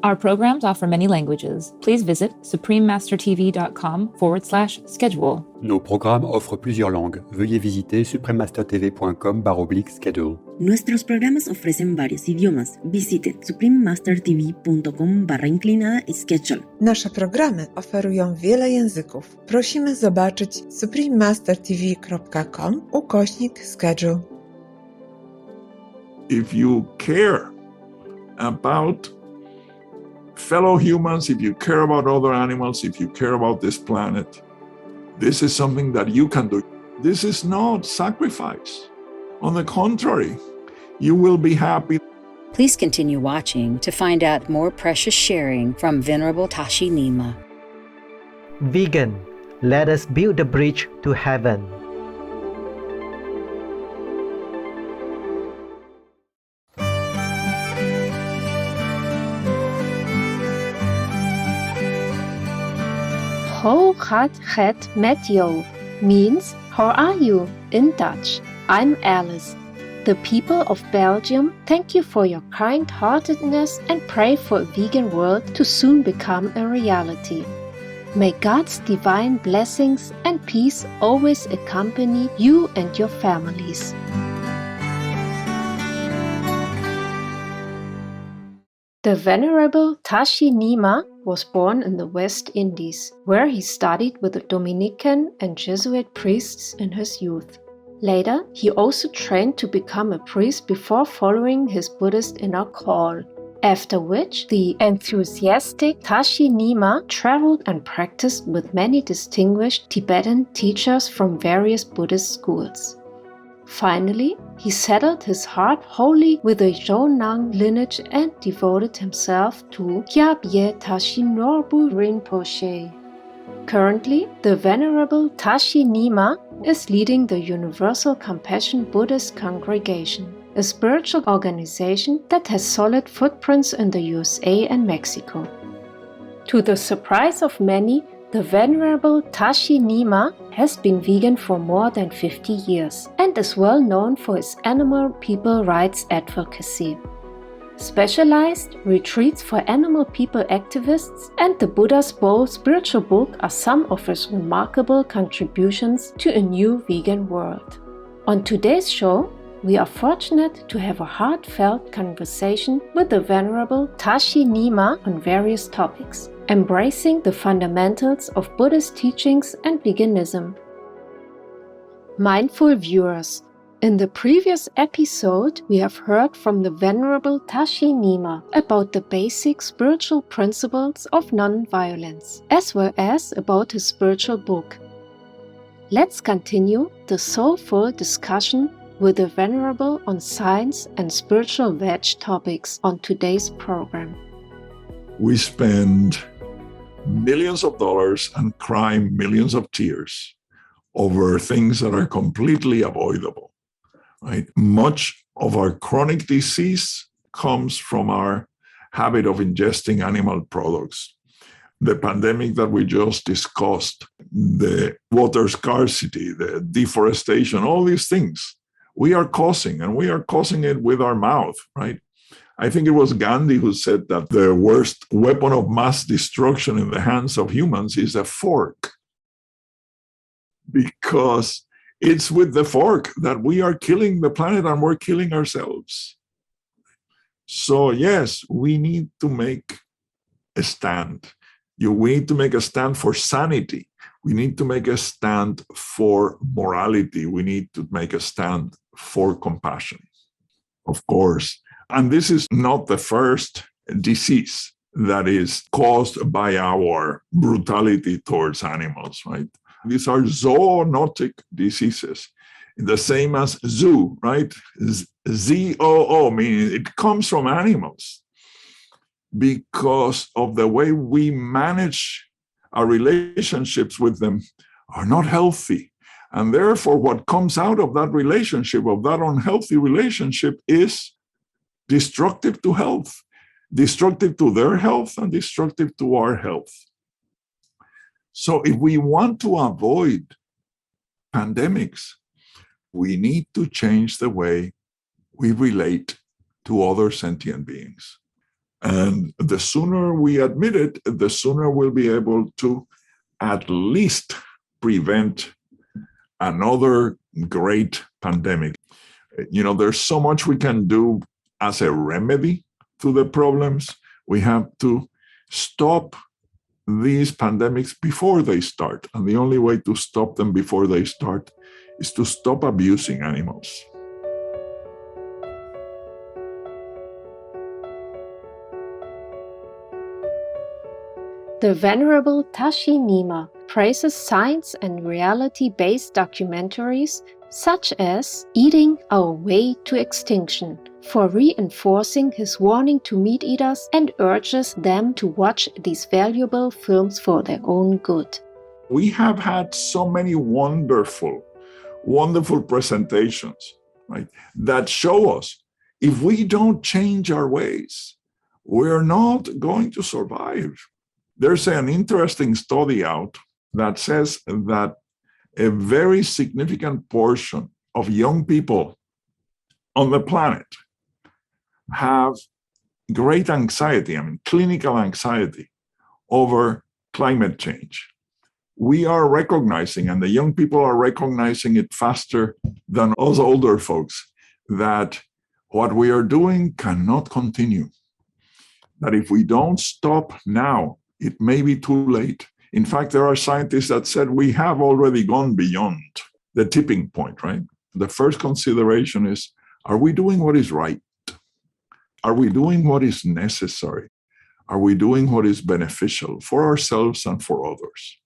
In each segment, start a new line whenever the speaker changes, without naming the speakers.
Our programs offer many languages. Please visit suprememastertv.com/schedule.
Nos programmes offrent plusieurs langues. Veuillez visiter suprememastertv.com/schedule.
Nuestros programas ofrecen varios idiomas. Visite suprememastertv.com/schedule.
Nasze programy oferują wiele języków. Prosimy zobaczyć suprememastertv.com/schedule.
If you care about fellow humans, if you care about other animals, if you care about this planet, this is something that you can do. This is not sacrifice. On the contrary, you will be happy.
Please continue watching to find out more precious sharing from Venerable Tashi Nima.
Vegan, let us build a bridge to heaven.
Ho gaat het met jou means how are you in Dutch. I'm Alice. The people of Belgium thank you for your kind-heartedness and pray for a vegan world to soon become a reality. May God's divine blessings and peace always accompany you and your families. The Venerable Tashi Nima was born in the West Indies, where he studied with the Dominican and Jesuit priests in his youth. Later, he also trained to become a priest before following his Buddhist inner call, after which the enthusiastic Tashi Nima traveled and practiced with many distinguished Tibetan teachers from various Buddhist schools. Finally, he settled his heart wholly with the Jonang lineage and devoted himself to Gyabye Tashi Norbu Rinpoche. Currently, the Venerable Tashi Nima is leading the Universal Compassion Buddhist Congregation, a spiritual organization that has solid footprints in the USA and Mexico. To the surprise of many, the Venerable Tashi Nima has been vegan for more than 50 years and is well known for his animal people rights advocacy. Specialized retreats for animal people activists and the Buddha's Bowl spiritual book are some of his remarkable contributions to a new vegan world. On today's show, we are fortunate to have a heartfelt conversation with the Venerable Tashi Nima on various topics, embracing the fundamentals of Buddhist teachings and veganism. Mindful viewers, in the previous episode, we have heard from the Venerable Tashi Nima about the basic spiritual principles of non-violence, as well as about his spiritual book. Let's continue the soulful discussion with the Venerable on science and spiritual veg topics on today's program.
We spend millions of dollars and cry millions of tears over things that are completely avoidable, right? Much of our chronic disease comes from our habit of ingesting animal products. The pandemic that we just discussed, the water scarcity, the deforestation, all these things we are causing, and we are causing it with our mouth, right? I think it was Gandhi who said that the worst weapon of mass destruction in the hands of humans is a fork, because it's with the fork that we are killing the planet and we're killing ourselves. So yes, we need to make a stand. We need to make a stand for sanity. We need to make a stand for morality. We need to make a stand for compassion, of course. And this is not the first disease that is caused by our brutality towards animals, right? These are zoonotic diseases, the same as zoo, right? Z-O-O, meaning it comes from animals because of the way we manage our relationships with them are not healthy. And therefore, what comes out of that relationship, of that unhealthy relationship, is destructive to health, destructive to their health, and destructive to our health. So if we want to avoid pandemics, we need to change the way we relate to other sentient beings. And the sooner we admit it, the sooner we'll be able to at least prevent another great pandemic. There's so much we can do as a remedy to the problems. We have to stop these pandemics before they start. And the only way to stop them before they start is to stop abusing animals.
The Venerable Tashi Nima praises science and reality-based documentaries such as Eating Our Way to Extinction for reinforcing his warning to meat-eaters and urges them to watch these valuable films for their own good.
We have had so many wonderful presentations, right, that show us if we don't change our ways, we're not going to survive. There's an interesting study out that says that a very significant portion of young people on the planet have great anxiety, clinical anxiety over climate change. We are recognizing, and the young people are recognizing it faster than us older folks, that what we are doing cannot continue. That if we don't stop now, it may be too late. In fact, there are scientists that said we have already gone beyond the tipping point, right? The first consideration is, are we doing what is right? Are we doing what is necessary? Are we doing what is beneficial for ourselves and for others?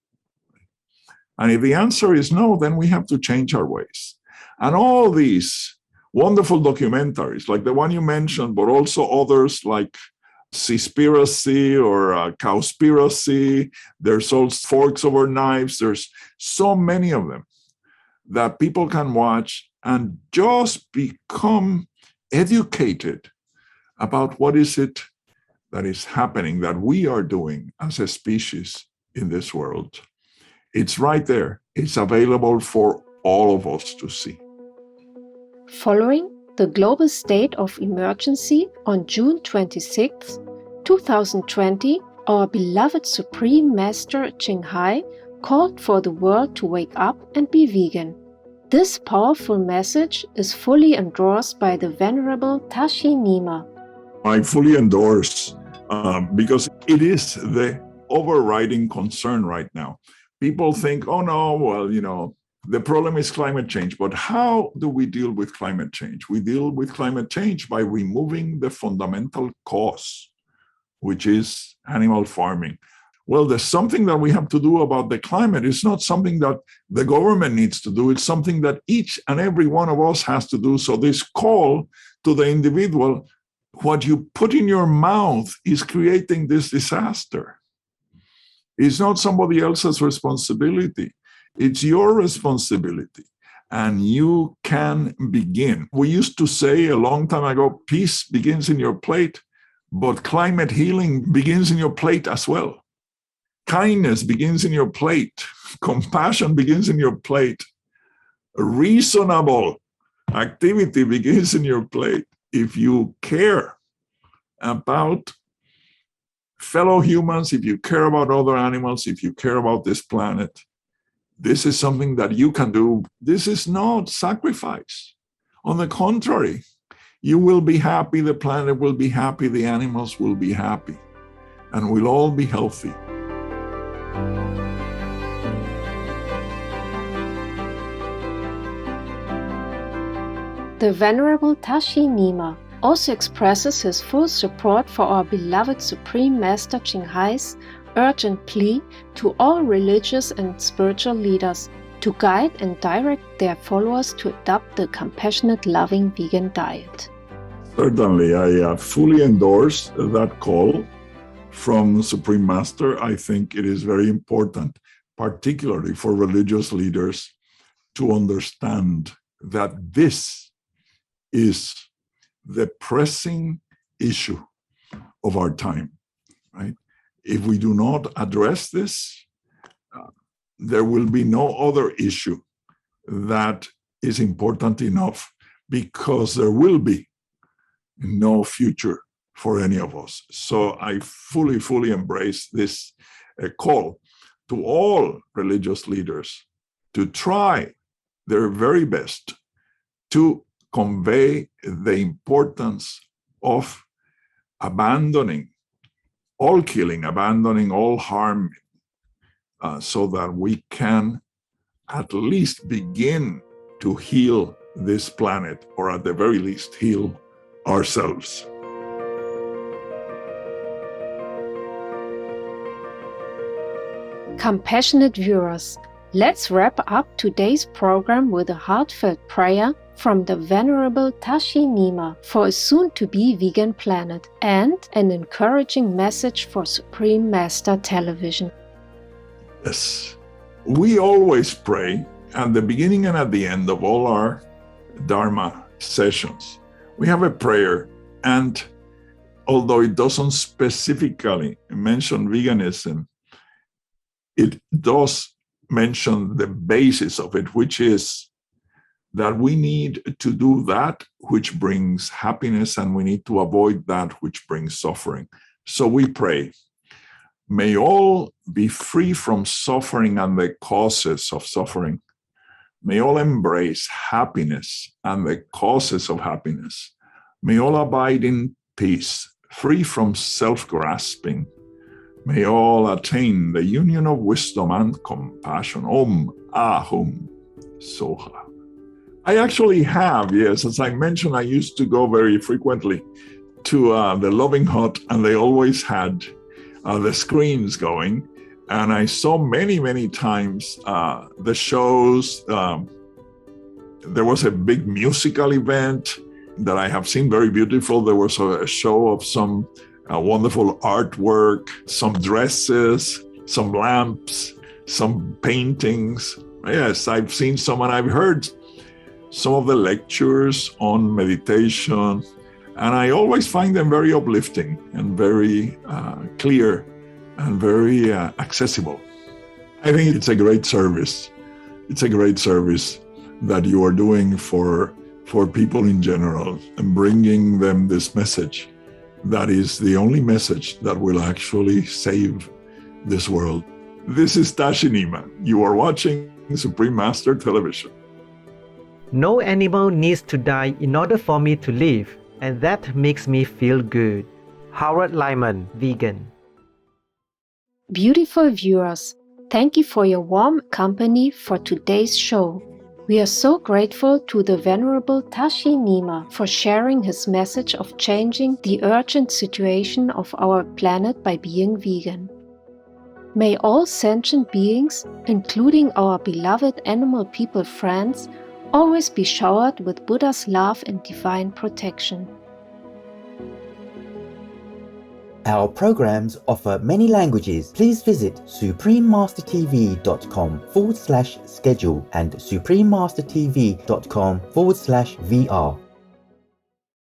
And if the answer is no, then we have to change our ways. And all these wonderful documentaries, like the one you mentioned, but also others like Seaspiracy or Cowspiracy, there's also Forks Over Knives, there's so many of them that people can watch and just become educated about what is it that is happening, that we are doing as a species in this world. It's right there. It's available for all of us to see.
Following the global state of emergency on June 26, 2020, our beloved Supreme Master Qinghai called for the world to wake up and be vegan. This powerful message is fully endorsed by the Venerable Tashi Nima.
I fully endorse because it is the overriding concern right now. People think, oh no, well, the problem is climate change. But how do we deal with climate change? We deal with climate change by removing the fundamental cause, which is animal farming. Well, there's something that we have to do about the climate. It's not something that the government needs to do. It's something that each and every one of us has to do. So this call to the individual, what you put in your mouth is creating this disaster. It's not somebody else's responsibility. It's your responsibility. And you can begin. We used to say a long time ago, peace begins in your plate, but climate healing begins in your plate as well. Kindness begins in your plate. Compassion begins in your plate. Reasonable activity begins in your plate. If you care about fellow humans, if you care about other animals, if you care about this planet, this is something that you can do. This is not sacrifice. On the contrary, you will be happy, the planet will be happy, the animals will be happy, and we'll all be healthy.
The Venerable Tashi Nima also expresses his full support for our beloved Supreme Master Qinghai's urgent plea to all religious and spiritual leaders to guide and direct their followers to adopt the compassionate, loving vegan diet.
Certainly, I fully endorse that call from the Supreme Master. I think it is very important, particularly for religious leaders, to understand that this is the pressing issue of our time, right? If we do not address this, there will be no other issue that is important enough, because there will be no future for any of us. So I fully embrace this call to all religious leaders to try their very best to convey the importance of abandoning all killing, abandoning all harm, so that we can at least begin to heal this planet, or at the very least heal ourselves.
Compassionate viewers, let's wrap up today's program with a heartfelt prayer from the Venerable Tashi Nima for a soon-to-be vegan planet and an encouraging message for Supreme Master Television.
Yes, we always pray at the beginning and at the end of all our Dharma sessions. We have a prayer, and although it doesn't specifically mention veganism, it does mention the basis of it, which is that we need to do that which brings happiness, and we need to avoid that which brings suffering. So we pray, may all be free from suffering and the causes of suffering. May all embrace happiness and the causes of happiness. May all abide in peace, free from self-grasping. May all attain the union of wisdom and compassion. Om Ahum Soha. I actually have, yes, as I mentioned, I used to go very frequently to the Loving Hut, and they always had the screens going. And I saw many times the shows. There was a big musical event that I have seen, very beautiful. There was a show of some wonderful artwork, some dresses, some lamps, some paintings. Yes, I've seen some, and I've heard some of the lectures on meditation, and I always find them very uplifting and very clear and very accessible. I think it's a great service. It's a great service that you are doing for people in general, and bringing them this message that is the only message that will actually save this world. This is Tashi Nima. You are watching Supreme Master Television.
No animal needs to die in order for me to live, and that makes me feel good. Howard Lyman, vegan.
Beautiful viewers, thank you for your warm company for today's show. We are so grateful to the Venerable Tashi Nima for sharing his message of changing the urgent situation of our planet by being vegan. May all sentient beings, including our beloved animal people friends, always be showered with Buddha's love and divine protection.
Our programs offer many languages. Please visit suprememastertv.com/schedule and suprememastertv.com/VR.